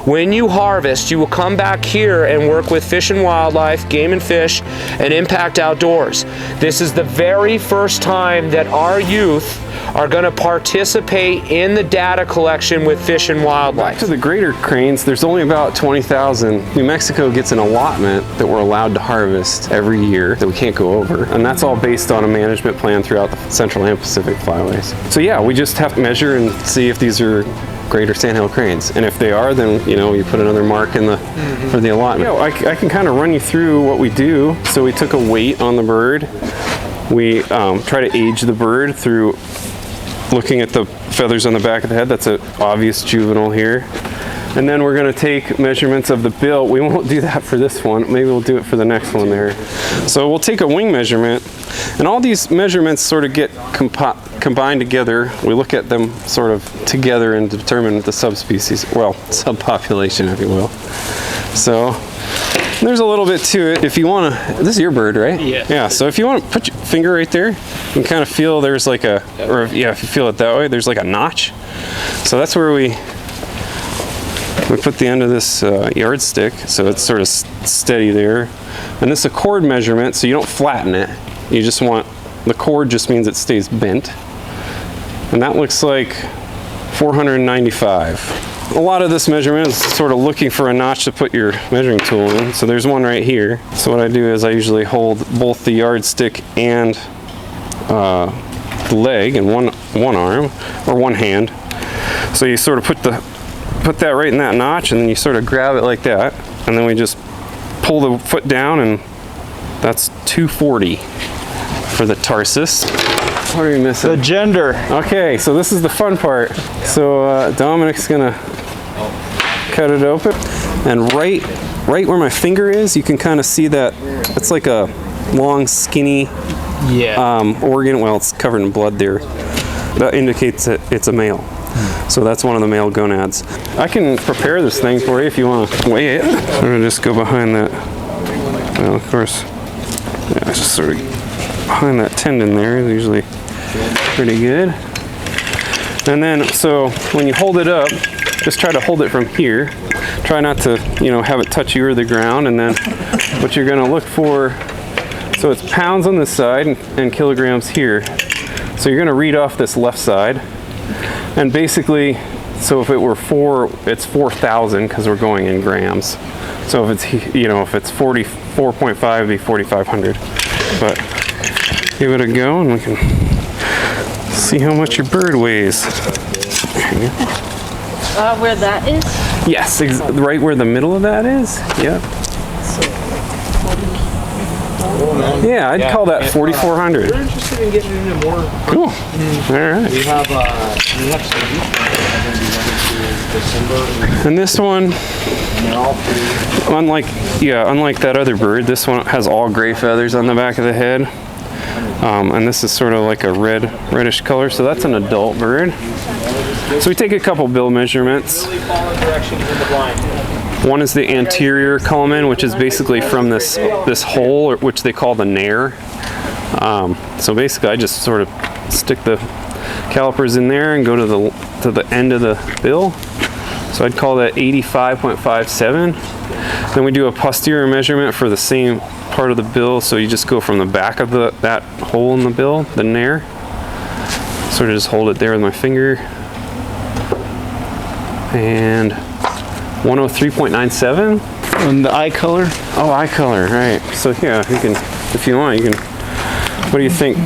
When you harvest, you will come back here and work with Fish and Wildlife, Game and Fish, and Impact Outdoors. This is the very first time that our youth are going to participate in the data collection with Fish and Wildlife. Back to the greater cranes, there's only about 20,000. New Mexico gets an allotment that we're allowed to harvest every year that we can't go over, and that's all based on a management plan throughout the Central and Pacific flyways. So yeah, we just have to measure and see if these are greater Sandhill cranes, and if they are, then you put another mark in the for the allotment. I can kind of run you through what we do. So we took a weight on the bird. We try to age the bird through looking at the feathers on the back of the head. That's an obvious juvenile here. And then we're going to take measurements of the bill. We won't do that for this one. Maybe we'll do it for the next one there. So we'll take a wing measurement, and all these measurements sort of get combined together. We look at them sort of together and determine the subspecies, well, subpopulation, if you will. So there's a little bit to it. If you want to, this is your bird, right? Yeah. Yeah, so if you want to put your finger right there and kind of feel there's like a, or yeah, if you feel it that way, there's like a notch. So that's where we put the end of this yardstick, so it's sort of steady there. And this is a cord measurement, so you don't flatten it. You just want, the cord just means it stays bent. And that looks like 495. A lot of this measurement is sort of looking for a notch to put your measuring tool in. So there's one right here. So what I do is I usually hold both the yardstick and the leg in one arm or one hand. So you sort of put that right in that notch, and then you sort of grab it like that, and then we just pull the foot down, and that's 240 for the tarsus. What are we missing? The gender. Okay, so this is the fun part. So Dominic's gonna cut it open, and right where my finger is, you can kind of see that it's like a long, skinny organ. Well, it's covered in blood there. That indicates that it's a male. So that's one of the male gonads. I can prepare this thing for you if you want to weigh it. I'm gonna just go behind that. Well, of course, yeah, just sort of behind that tendon there is usually pretty good. And then, so when you hold it up, just try to hold it from here. Try not to, have it touch you or the ground. And then what you're gonna look for, so it's pounds on this side and kilograms here. So you're gonna read off this left side. And basically, so if it were 4, it's 4,000 because we're going in grams. So if it's, if it's 44.5, it'd be 4,500. But give it a go and we can see how much your bird weighs. Where that is? Yes, right where the middle of that is. Yep. Yeah, I'd call that 4,400. We're interested in getting into more. Cool. All right. We have some youth December. And this one, unlike that other bird, this one has all gray feathers on the back of the head. And this is sort of like a reddish color, so that's an adult bird. So we take a couple bill measurements. One is the anterior culmen, which is basically from this hole, which they call the nair. So basically, I just sort of stick the calipers in there and go to the end of the bill. So I'd call that 85.57. Then we do a posterior measurement for the same part of the bill. So you just go from the back of that hole in the bill, the nair. Sort of just hold it there with my finger. And 103.97. And the eye color? Oh, eye color, right. So yeah, you can, if you want, you can, what do you think?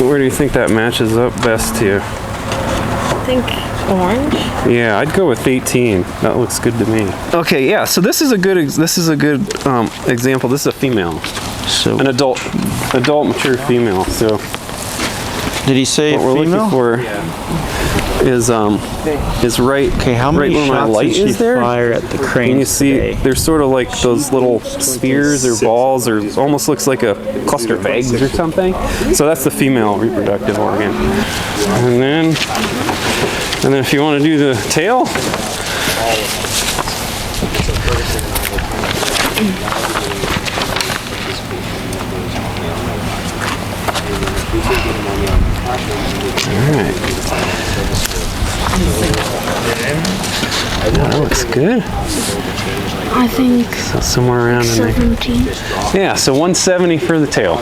Where do you think that matches up best to you? I think orange. Yeah, I'd go with 18. That looks good to me. Okay, yeah. So this is a good example. This is a female, So an adult mature female. So did he say what we're looking for is right. Okay, how many where my shots light did she is there? fire at the crane? And you see, today? there's sort of like those little spears or balls, or almost looks like a cluster of eggs or something. So that's the female reproductive organ. And then if you want to do the tail, Alright. That looks good. I think So somewhere around in there. 17. Yeah, so 170 for the tail.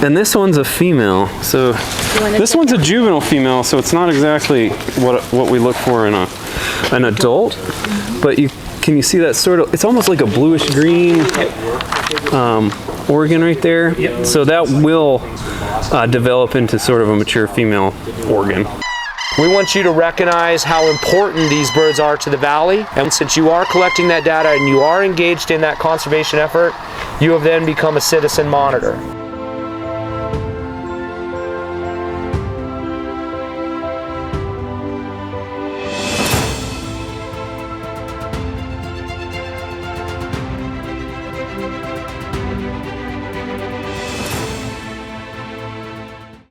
And this one's a female. So this one's a juvenile female, so it's not exactly what we look for in an adult. But can you see that sort of, it's almost like a bluish green organ right there. Yep. So that will develop into sort of a mature female organ. We want you to recognize how important these birds are to the valley. And since you are collecting that data and you are engaged in that conservation effort, you have then become a citizen monitor.